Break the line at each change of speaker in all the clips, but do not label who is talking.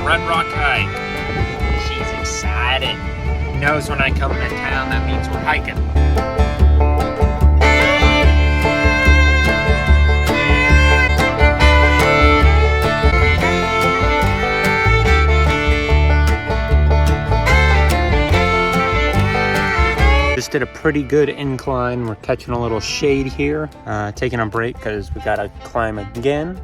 Red Rock hike. She's excited. He knows when I come to town, that means we're hiking. Just did a pretty good incline. We're catching a little shade here. Taking a break because we gotta climb again.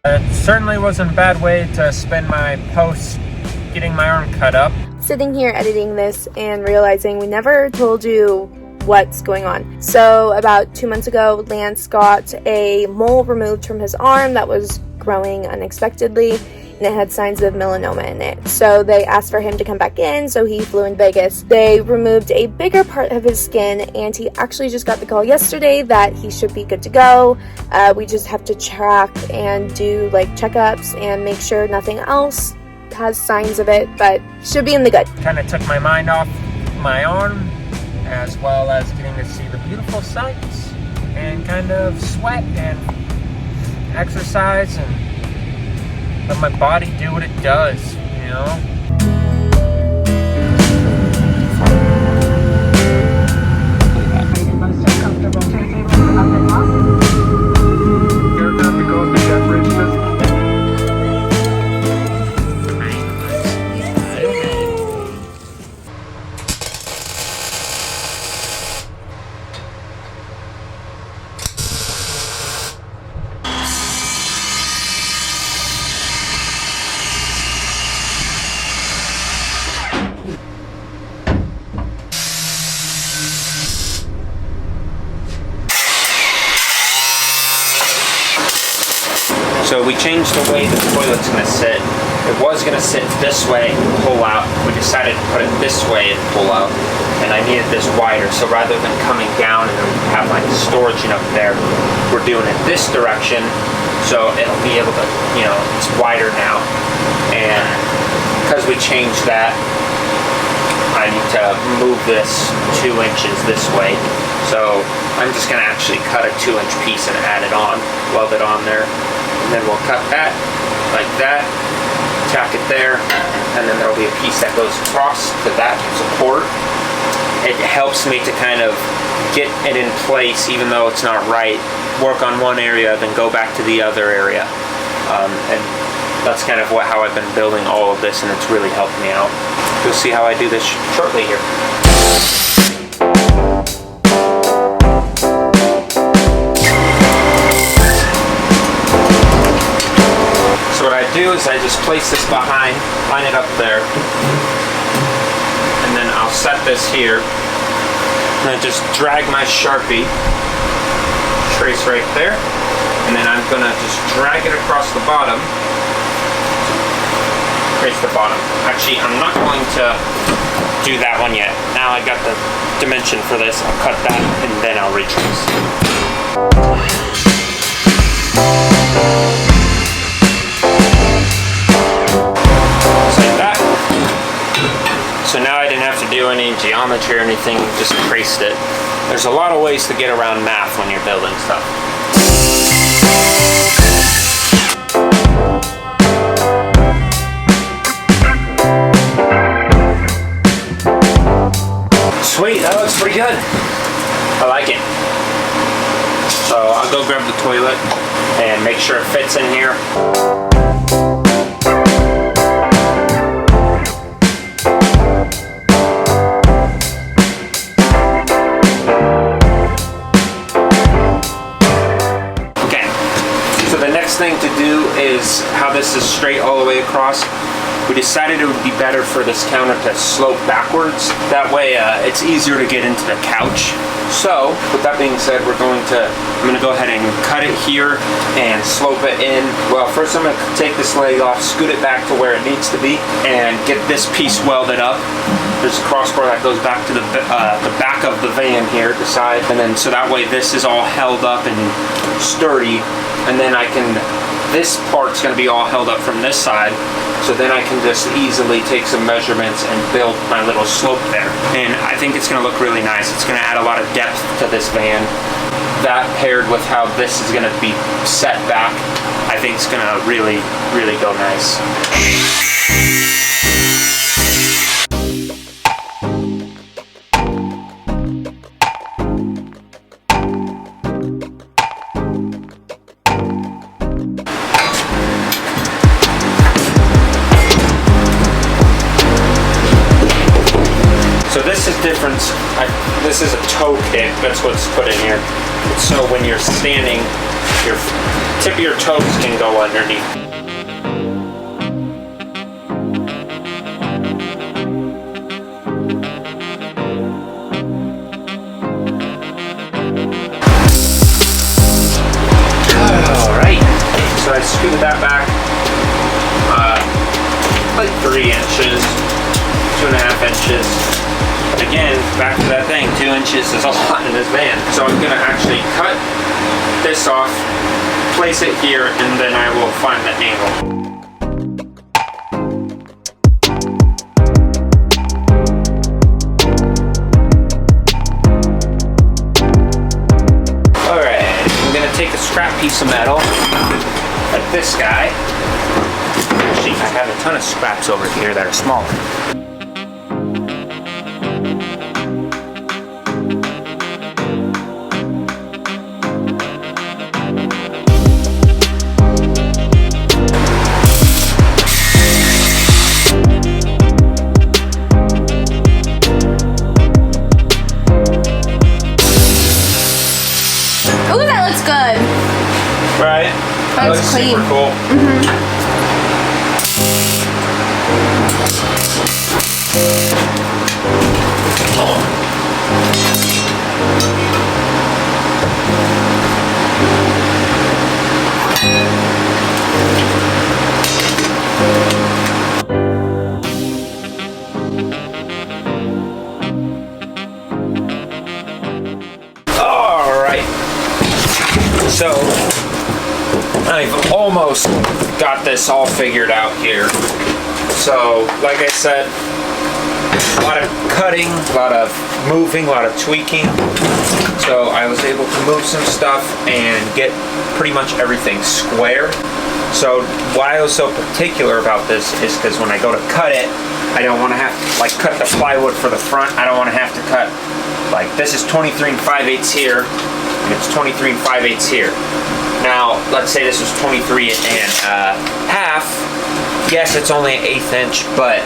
It certainly wasn't a bad way to spend my post getting my arm cut up.
Sitting here editing this and realizing we never told you what's going on. So about 2 months ago, Lance got a mole removed from his arm that was growing unexpectedly, and it had signs of melanoma in it. So they asked for him to come back in, so he flew in Vegas. They removed a bigger part of his skin, and he actually just got the call yesterday that he should be good to go. We just have to track and do like checkups and make sure nothing else has signs of it, but should be in the good.
Kind of took my mind off my arm, as well as getting to see the beautiful sights and kind of sweat and exercise and let my body do what it does, you know? So we changed the way the toilet's gonna sit. It was gonna sit this way, pull out. We decided to put it this way and pull out. And I needed this wider, so rather than coming down and have like storage up there, we're doing it this direction, so it'll be able to, you know, it's wider now. And because we changed that, I need to move this 2 inches this way. So I'm just gonna actually cut a 2-inch piece and add it on, weld it on there. And then we'll cut that, like that, tack it there, and then there'll be a piece that goes across to that support. It helps me to kind of get it in place, even though it's not right, work on one area, then go back to the other area. And that's kind of how I've been building all of this, and it's really helped me out. You'll see how I do this shortly here. What I do is I just place this behind, line it up there, and then I'll set this here, and I just drag my Sharpie, trace right there, and then I'm gonna just drag it across the bottom, trace the bottom. Actually, I'm not going to do that one yet. Now I got the dimension for this, I'll cut that, and then I'll retrace. So now I didn't have to do any geometry or anything, just traced it. There's a lot of ways to get around math when you're building stuff. Sweet, that looks pretty good. I like it. So I'll go grab the toilet and make sure it fits in here. Thing to do is how this is straight all the way across. We decided it would be better for this counter to slope backwards. That way it's easier to get into the couch. So with that being said, I'm going to go ahead and cut it here and slope it in. Well, first I'm going to take this leg off, scoot it back to where it needs to be, and get this piece welded up. There's a crossbar that goes back to the back of the van here, the side, and then so that way this is all held up and sturdy, and then this part's going to be all held up from this side, so then I can just easily take some measurements and build my little slope there. And I think it's going to look really nice. It's going to add a lot of depth to this van. That paired with how this is going to be set back, I think it's going to really, really go nice. So this is different. This is a toe kick. That's what's put in here. So when you're standing, your tip of your toes can go underneath. All right. So I scooted that back like 3 inches, 2.5 inches. Again, back to that thing, 2 inches is a lot in this van. So I'm gonna actually cut this off, place it here, and then I will find the angle. Alright, I'm gonna take a scrap piece of metal, like this guy. Actually, I have a ton of scraps over here that are smaller. Right?
That looks clean.
Super cool. So I've almost got this all figured out here. So like I said, a lot of cutting, a lot of moving, a lot of tweaking. So I was able to move some stuff and get pretty much everything square. So why I was so particular about this is because when I go to cut it, I don't want to have to like cut the plywood for the front. I don't want to have to cut, like this is 23 5/8 here, and it's 23 5/8 here. Now, let's say this was 23 1/2. Yes, it's only an 1/8 inch, but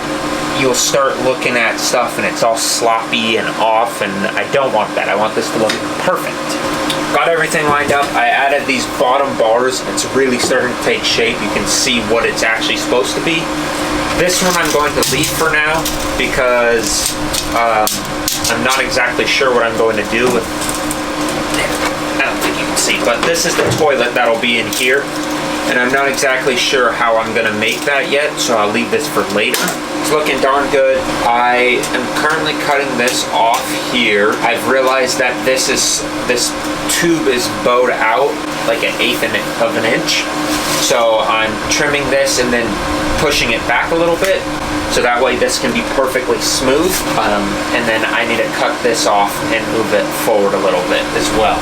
you'll start looking at stuff and it's all sloppy and off, and I don't want that. I want this to look perfect. Got everything lined up. I added these bottom bars. It's really starting to take shape. You can see what it's actually supposed to be. This one I'm going to leave for now because I'm not exactly sure what I'm going to do with it. I don't think you can see, but this is the toilet that'll be in here, and I'm not exactly sure how I'm going to make that yet, so I'll leave this for later. It's looking darn good. I am currently cutting this off here. I've realized that this tube is bowed out like 1/8 of an inch, so I'm trimming this and then pushing it back a little bit, so that way this can be perfectly smooth, and then I need to cut this off and move it forward a little bit as well.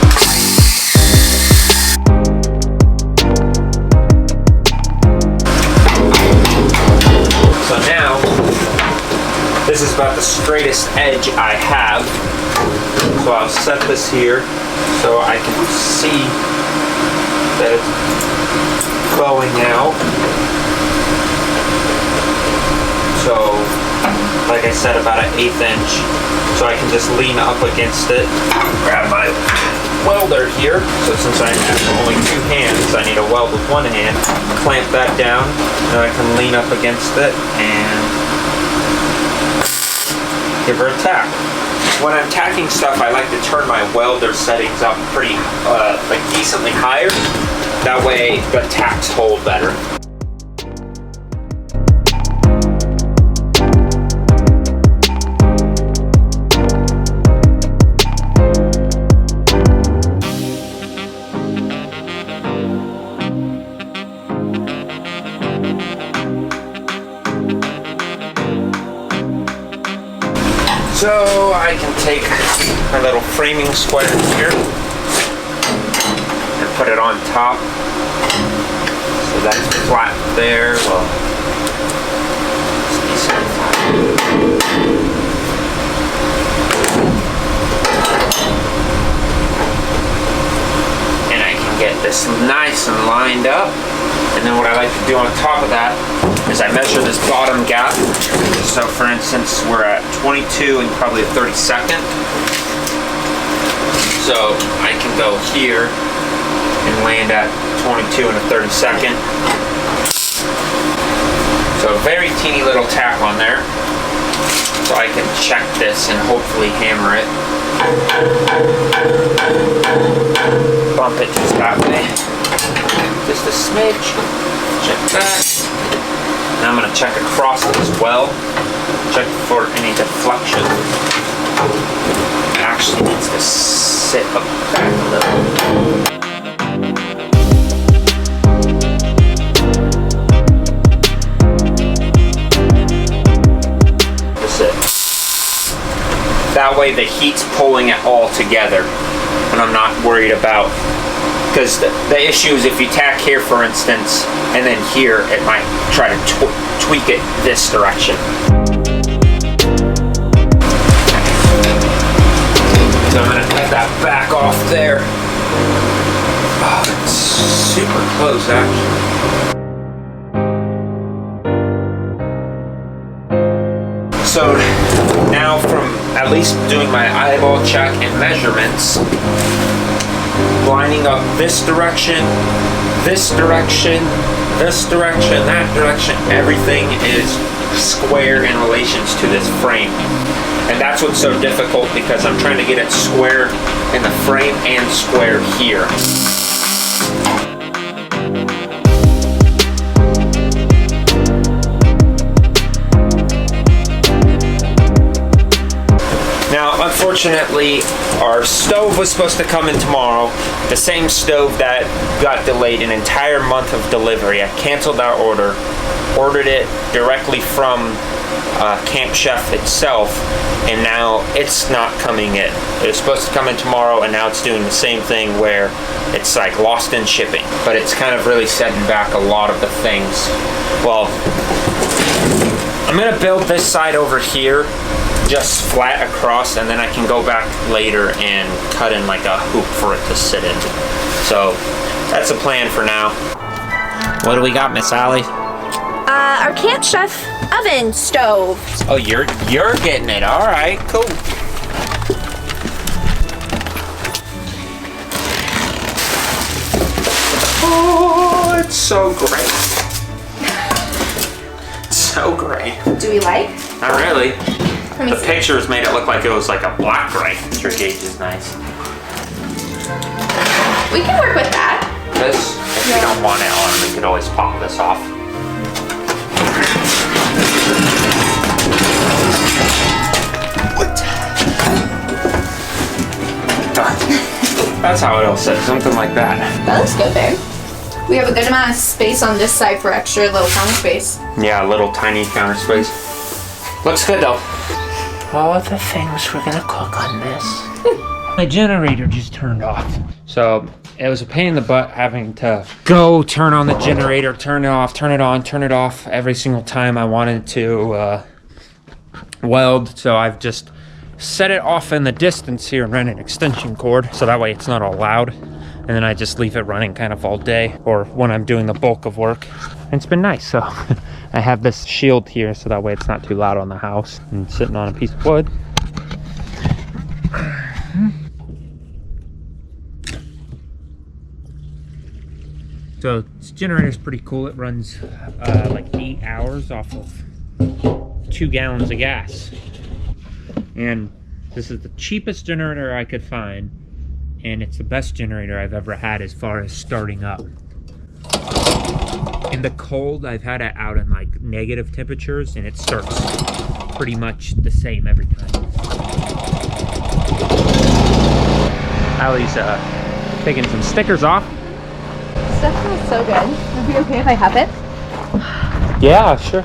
So now, this is about the straightest edge I have, so I'll set this here so I can see that it's bowing out. So, like I said, about 1/8 inch. So I can just lean up against it, grab my welder here. So since I have only 2 hands, I need to weld with 1 hand. Clamp that down, and I can lean up against it and give her a tack. When I'm tacking stuff, I like to turn my welder settings up pretty, like decently higher. That way the tacks hold better. So I can take my little framing square here and put it on top. So that's flat there. Well, it's decent. And I can get this nice and lined up. And then what I like to do on top of that is I measure this bottom gap. So for instance, we're at 22 and probably a 32nd. So I can go here and land at 22 and a 32nd. So a very teeny little tack on there. So I can check this and hopefully hammer it. Bump it just that way. Just a smidge. Check that. Now I'm going to check across it as well. Check for any deflection. It actually needs to sit up back a little. That's it. That way the heat's pulling it all together and I'm not worried about, because the issue is if you tack here for instance and then here, it might try to tweak it this direction. So I'm going to cut that back off there. Oh, it's super close actually. So now from at least doing my eyeball check and measurements, lining up this direction, this direction, this direction, that direction, everything is square in relations to this frame. And that's what's so difficult because I'm trying to get it square in the frame and square here. Now, unfortunately, our stove was supposed to come in tomorrow. The same stove that got delayed an entire month of delivery. I canceled our order, ordered it directly from Camp Chef itself, and now it's not coming in. It was supposed to come in tomorrow, and now it's doing the same thing where it's like lost in shipping. But it's kind of really setting back a lot of the things. Well, I'm gonna build this side over here just flat across, and then I can go back later and cut in like a hoop for it to sit in. So that's a plan for now. What do we got, Miss Allie?
Our Camp Chef oven stove.
Oh, you're getting it. All right, cool. Oh, it's so great. So great.
Do we like?
Not really.
Let me
The
see.
pictures made it look like it was like a black gray. Your gauge is nice.
We can work with that.
This, if you don't want it on, we could always pop this off. That's how it'll sit, something like that.
That looks good, babe. We have a good amount of space on this side for extra little counter space.
Yeah, a little tiny counter space. Looks good though. All of the things we're gonna cook on this. My generator just turned off. So it was a pain in the butt having to go turn on the generator, turn it off, turn it on, turn it off every single time I wanted to weld. So I've just set it off in the distance here and ran an extension cord so that way it's not all loud. And then I just leave it running kind of all day or when I'm doing the bulk of work. And it's been nice. So I have this shield here so that way it's not too loud on the house and sitting on a piece of wood. So this generator is pretty cool. It runs like 8 hours off of 2 gallons of gas. And this is the cheapest generator I could find. And it's the best generator I've ever had as far as starting up. In the cold, I've had it out in like negative temperatures and it starts pretty much the same every time. Allie's taking some stickers off.
Stuff smells so good. Would it be okay if I have it?
Yeah, sure.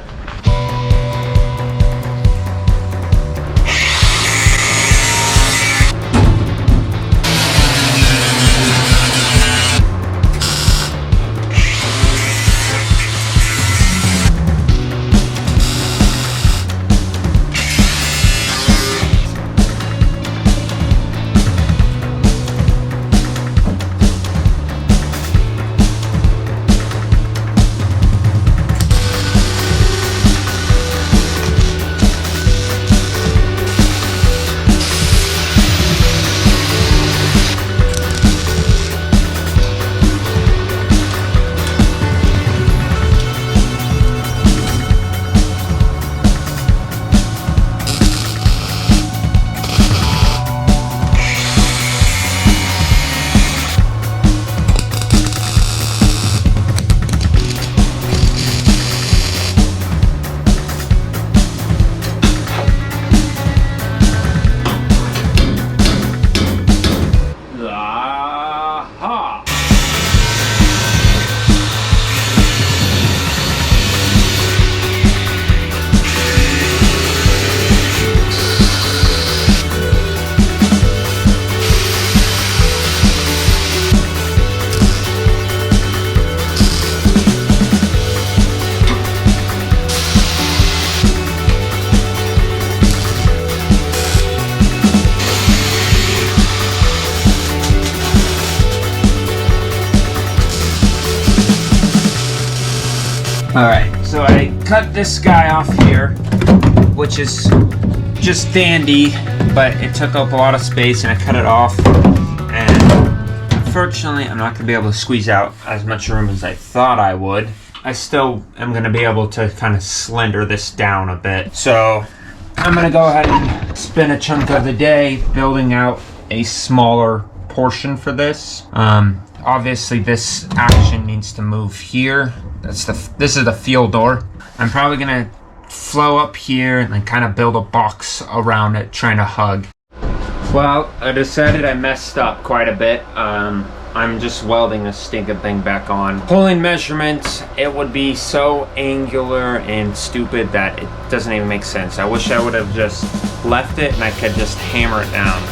Alright, so I cut this guy off here, which is just dandy, but it took up a lot of space and I cut it off. And unfortunately, I'm not going to be able to squeeze out as much room as I thought I would. I still am going to be able to kind of slender this down a bit. So I'm going to go ahead and spend a chunk of the day building out a smaller portion for this. Obviously this action needs to move here. This is the fuel door. I'm probably gonna flow up here and then kind of build a box around it, trying to hug. Well, I decided I messed up quite a bit. I'm just welding this stinking thing back on. Pulling measurements, it would be so angular and stupid that it doesn't even make sense. I wish I would have just left it and I could just hammer it down.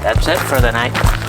That's it for the night.